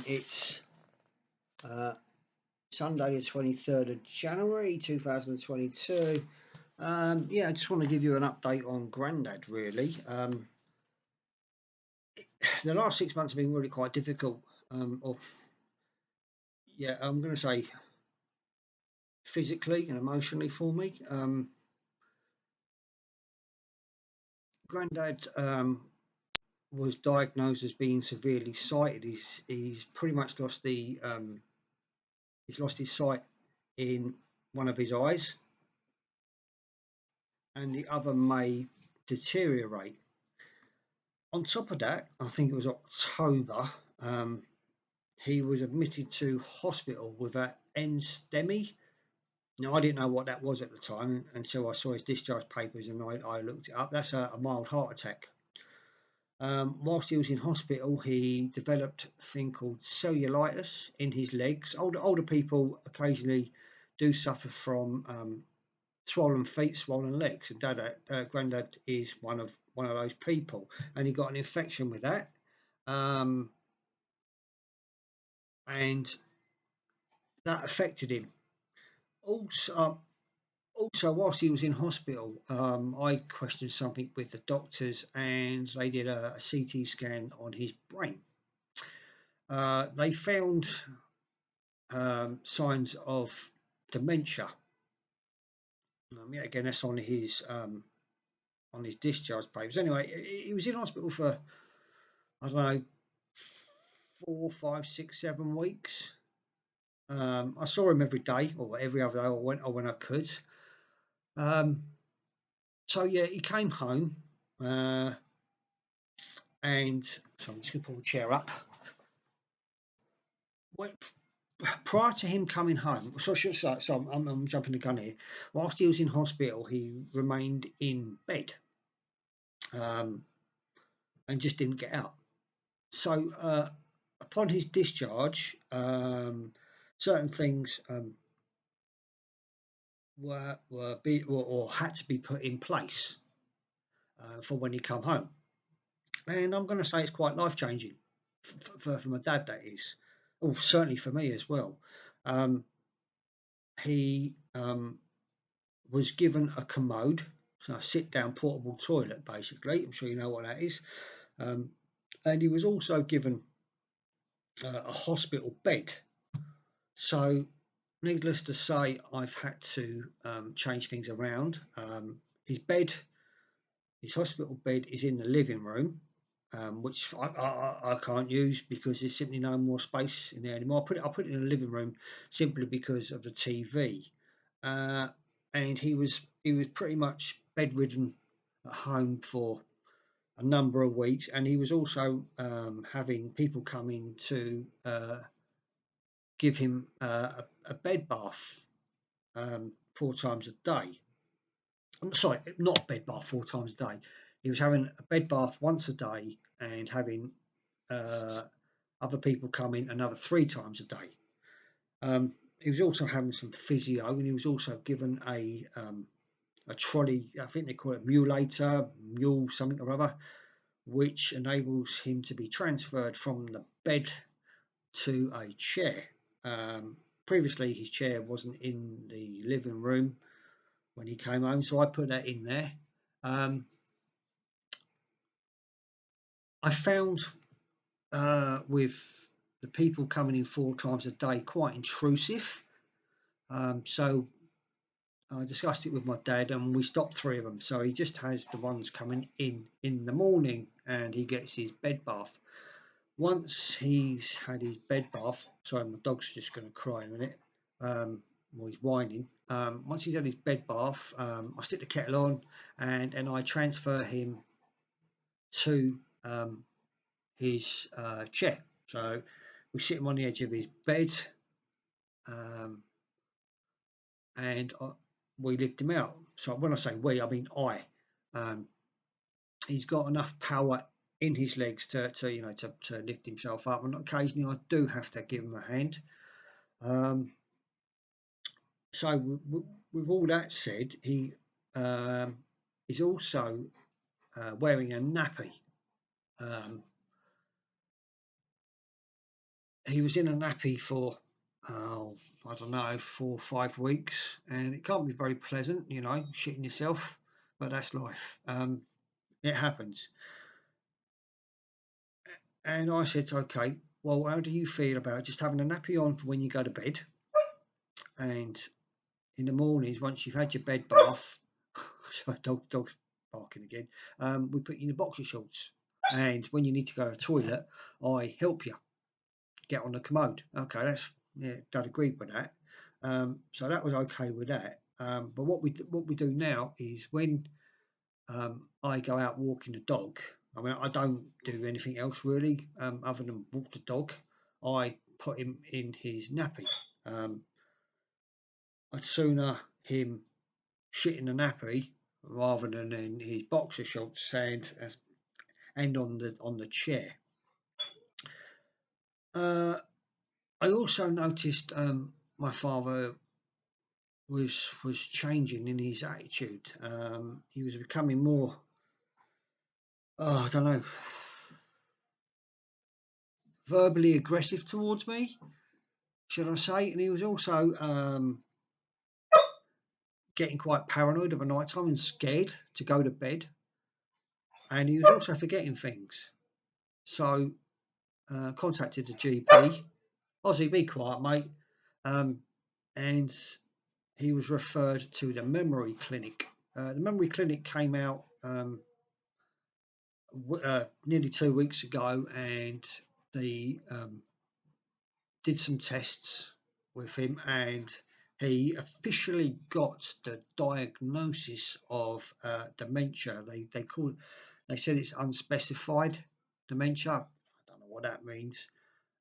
It's uh, Sunday, the 23rd of January 2022. Yeah, I just want to give you an update on Grandad, really. The last 6 months have been really quite difficult. Yeah, I'm going to say physically and emotionally for me. Grandad was diagnosed as being severely sighted. He's pretty much lost he's lost his sight in one of his eyes, and the other may deteriorate. On top of that, I think it was October, he was admitted to hospital with an NSTEMI. Now, I didn't know what that was at the time until I saw his discharge papers and I looked it up. That's a mild heart attack. Whilst he was in hospital, he developed a thing called cellulitis in his legs. Older people occasionally do suffer from swollen feet, swollen legs. And Grandad is one of those people, and he got an infection with that, and that affected him. Also, whilst he was in hospital, I questioned something with the doctors, and they did a CT scan on his brain. They found signs of dementia. Yeah, again, that's on his discharge papers. Anyway, he was in hospital for, I don't know, 4, 5, 6, 7 weeks. I saw him every day or every other day, or when I could. So yeah, he came home, and so I'm just going to pull the chair up. Prior to him coming home, I'm jumping the gun here. Whilst he was in hospital, he remained in bed, and just didn't get out. So upon his discharge, certain things were or had to be put in place for when he come home, and I'm going to say it's quite life changing for my dad. That is, oh, certainly for me as well. He was given a commode, so a sit down portable toilet, basically. I'm sure you know what that is. And he was also given a hospital bed. So, needless to say, I've had to change things around. His bed, his hospital bed, is in the living room, which I can't use because there's simply no more space in there anymore. I put it in the living room simply because of the TV. And he was pretty much bedridden at home for a number of weeks, and he was also having people coming to give him a bed bath 4 times a day. I'm sorry, not bed bath 4 times a day. He was having a bed bath once a day and having other people come in another 3 times a day. He was also having some physio, and he was also given a trolley. I think they call it mule something or other, which enables him to be transferred from the bed to a chair. Previously, his chair wasn't in the living room when he came home, so I put that in there. I found with the people coming in 4 times a day quite intrusive. So I discussed it with my dad, and we stopped 3 of them. So he just has the ones coming in the morning, and he gets his bed bath. Once he's had his bed bath, sorry, my dog's just going to cry in a minute. Well, he's whining. Once he's had his bed bath, I stick the kettle on, and I transfer him to his chair. So we sit him on the edge of his bed, and we lift him out. So when I say we, I mean I. He's got enough power in his legs to lift himself up, and occasionally I do have to give him a hand. So with all that said, he is also wearing a nappy. he was in a nappy for, oh, I don't know, 4 or 5 weeks, and it can't be very pleasant, you know, shitting yourself, but that's life. It happens. And I said, okay, well, how do you feel about just having a nappy on for when you go to bed? And in the mornings, once you've had your bed bath, sorry, dog's barking again, we put you in the boxer shorts. And when you need to go to the toilet, I help you get on the commode. Okay, that's, yeah, Dad agreed with that. So that was okay with that. But what we do now is when I go out walking the dog. I mean, I don't do anything else really other than walk the dog. I put him in his nappy. I'd sooner him shit in the nappy rather than in his boxer shorts and on the chair. I also noticed my father was changing in his attitude. He was becoming more, oh, I don't know, verbally aggressive towards me, should I say? And he was also getting quite paranoid of a night time and scared to go to bed. And he was also forgetting things. So contacted the GP. Ozzy, be quiet, mate. And he was referred to the memory clinic. The memory clinic came out nearly 2 weeks ago, and they did some tests with him, and he officially got the diagnosis of dementia. They said it's unspecified dementia. I don't know what that means,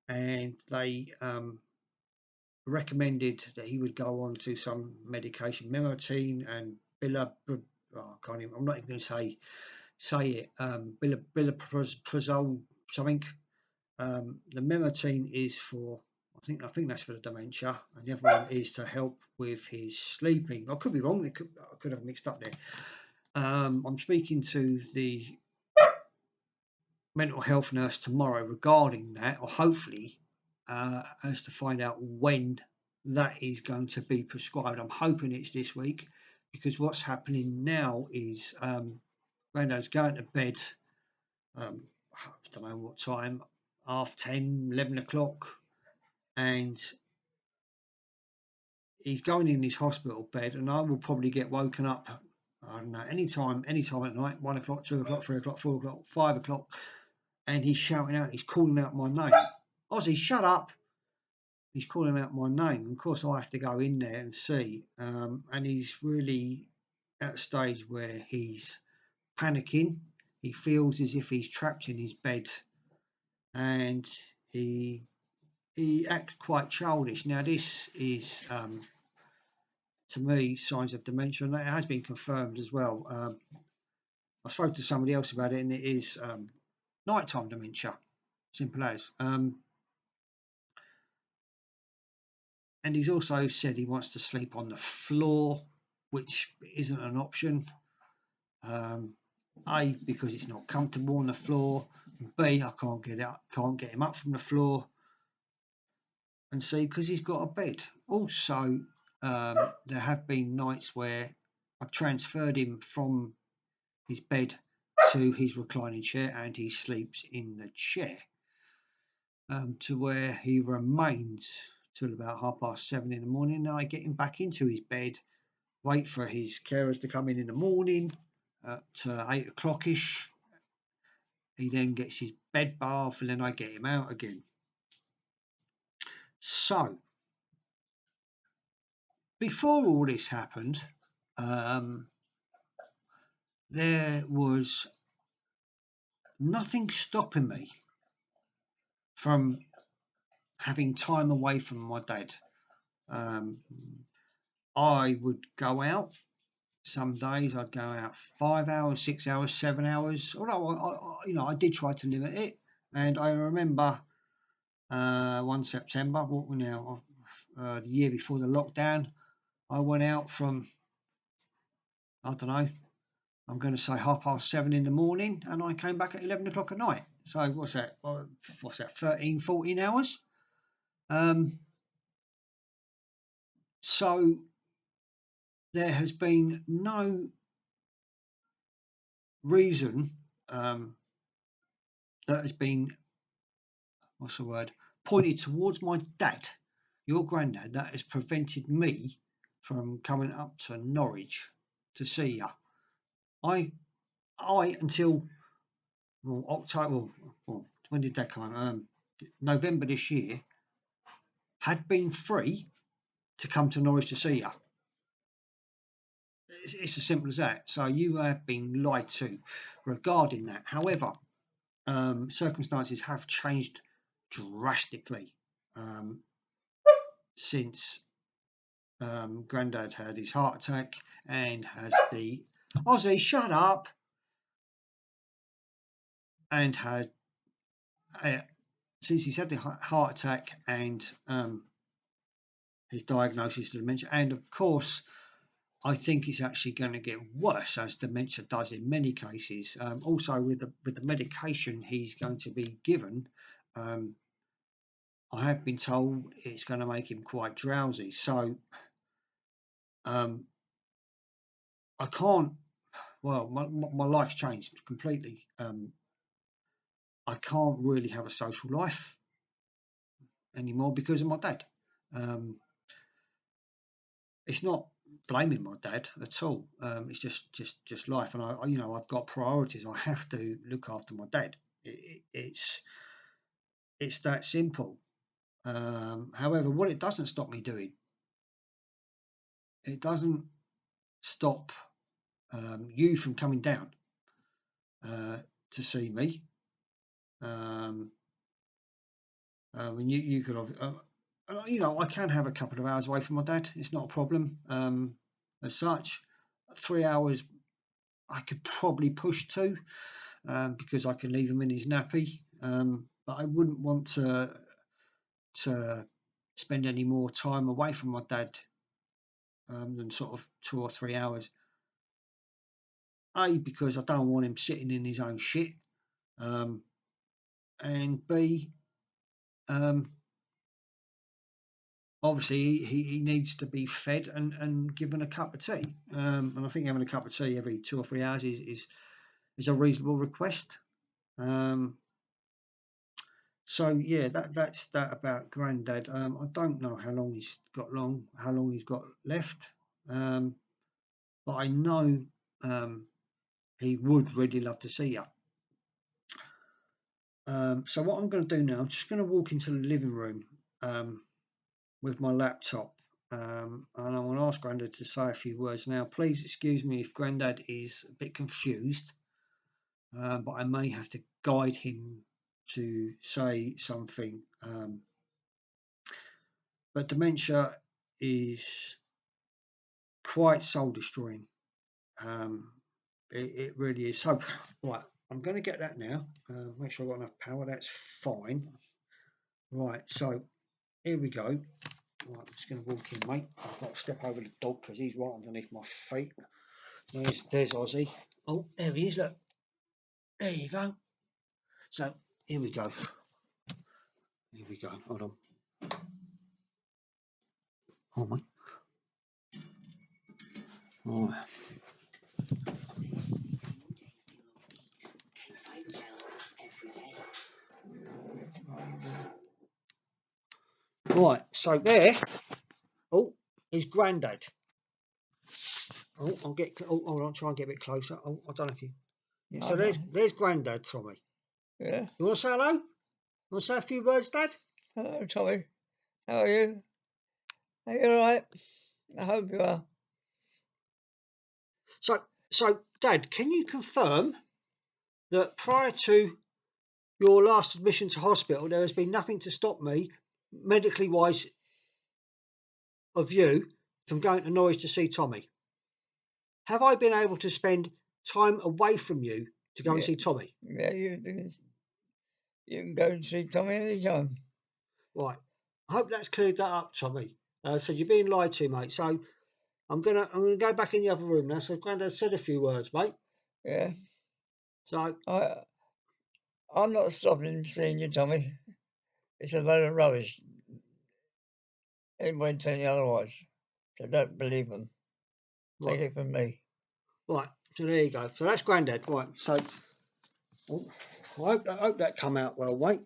and they recommended that he would go on to some medication, memantine and I can't even. I'm not even going to say it. Biliprazole something. The memantine is for, I think that's for the dementia, and the other one is to help with his sleeping. I could be wrong. I could have mixed up there. I'm speaking to the mental health nurse tomorrow regarding that, or hopefully, as to find out when that is going to be prescribed. I'm hoping it's this week, because what's happening now is Grandad's going to bed. I don't know what time, 10:30, 11 o'clock, and he's going in his hospital bed, and I will probably get woken up. I don't know, anytime at night, 1 o'clock, 2 o'clock, 3 o'clock, 4 o'clock, 5 o'clock, and he's shouting out, he's calling out my name. Ozzy, shut up! He's calling out my name. Of course, I have to go in there and see, and he's really at a stage where he's panicking. He feels as if he's trapped in his bed, and he acts quite childish. Now, this is, to me, signs of dementia, and that has been confirmed as well. I spoke to somebody else about it, and it is nighttime dementia, simple as. And he's also said he wants to sleep on the floor, which isn't an option. A, because it's not comfortable on the floor. B, I can't get him up from the floor. And C, because he's got a bed. Also, there have been nights where I've transferred him from his bed to his reclining chair, and he sleeps in the chair, to where he remains till about 7:30 in the morning. Then I get him back into his bed, wait for his carers to come in the morning at 8 o'clock-ish. He then gets his bed bath, and then I get him out again. So, before all this happened, there was nothing stopping me from having time away from my dad. I would go out. Some days I'd go out 5 hours, 6 hours, 7 hours. Although I did try to limit it. And I remember one September, what we now, the year before the lockdown, I went out from, I don't know, I'm going to say 7:30 in the morning, and I came back at 11 o'clock at night. So what's that? 13, 14 hours? So there has been no reason that has been, what's the word, pointed towards my dad, your granddad, that has prevented me from coming up to Norwich to see you. I until October, when did that come? November this year, had been free to come to Norwich to see you. It's as simple as that. So you have been lied to regarding that. However, circumstances have changed drastically since Grandad had his heart attack and has the Ozzy, shut up, and had since he's had the heart attack and his diagnosis of dementia, and of course, I think it's actually going to get worse, as dementia does in many cases. Also, with the medication he's going to be given, I have been told it's going to make him quite drowsy. So I can't. Well, my life's changed completely. I can't really have a social life anymore because of my dad. It's not blaming my dad at all. It's just life, and I've got priorities. I have to look after my dad. It's that simple. However, what it doesn't stop me doing, it doesn't stop you from coming down to see me. And you could have, I can have a couple of hours away from my dad. It's not a problem as such. 3 hours I could probably push to because I can leave him in his nappy. But I wouldn't want to spend any more time away from my dad than sort of 2 or 3 hours. A, because I don't want him sitting in his own shit, and B, obviously he needs to be fed and given a cup of tea, and I think having a cup of tea every 2 or 3 hours is a reasonable request. So yeah, that's that about Grandad. I don't know how long he's got left, but I know he would really love to see you. So what I'm going to do now, I'm just going to walk into the living room with my laptop, and I'm going to ask Grandad to say a few words now. Please excuse me if Grandad is a bit confused, but I may have to guide him to say something. But dementia is quite soul destroying. It really is. So, right, I'm going to get that now. Make sure I've got enough power. That's fine. Right, so here we go. Right, I'm just going to walk in, mate. I've got to step over the dog because he's right underneath my feet. There's Ozzy. Oh, there he is. Look, there you go. So here we go. Here we go. Hold on. Oh, mate. Right. Right, so there, is Grandad. I'll get. I'll try and get a bit closer. I don't know if you. Yeah, so there's Grandad, Tommy. Yeah. You want to say hello? You want to say a few words, Dad? Hello, Tommy. How are you? Are you all right? I hope you are. So, Dad, can you confirm that prior to your last admission to hospital, there has been nothing to stop me, medically wise, of you from going to Norwich to see Tommy? Have I been able to spend time away from you to go and see Tommy? Yeah, you can go and see Tommy anytime. Right. I hope that's cleared that up, Tommy. So you're being lied to, mate. So I'm gonna go back in the other room now. So Grandad said a few words, mate. Yeah. So I'm not stopping seeing you, Tommy. It's a load of rubbish. anybody telling you otherwise. So don't believe them. Take Right, it from me. right. So there you go. So that's Grandad. Right. So oh, I hope that come out well, mate.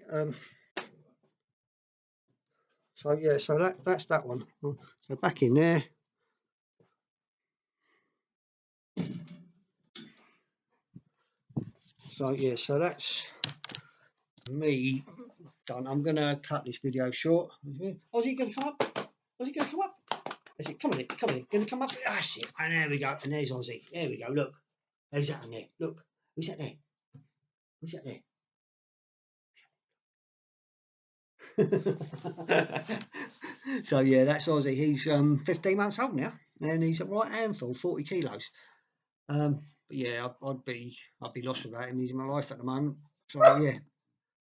So yeah. So that's that one. So back in there. So yeah. So that's me done. I'm gonna cut this video short. Oh, is he gonna come up? Was he gonna come up? Is it? Come on, come on, gonna come up? That's it. And there we go. And there's Ozzy. There we go. Look, who's that in there? Look, who's that there? Who's that there? So yeah, that's Ozzy. He's 15 months old now, and he's a right handful, 40 kilos. But yeah, I'd be lost without him. He's in my life at the moment. So yeah.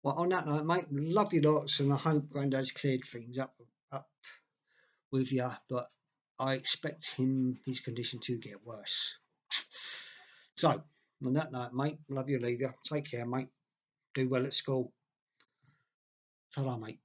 Well, on that note, mate, love you lots, and I hope Grandad's cleared things up with you. But I expect his condition to get worse. So on that note, mate, love you, leave you. Take care, mate. Do well at school. Ta-ra, mate.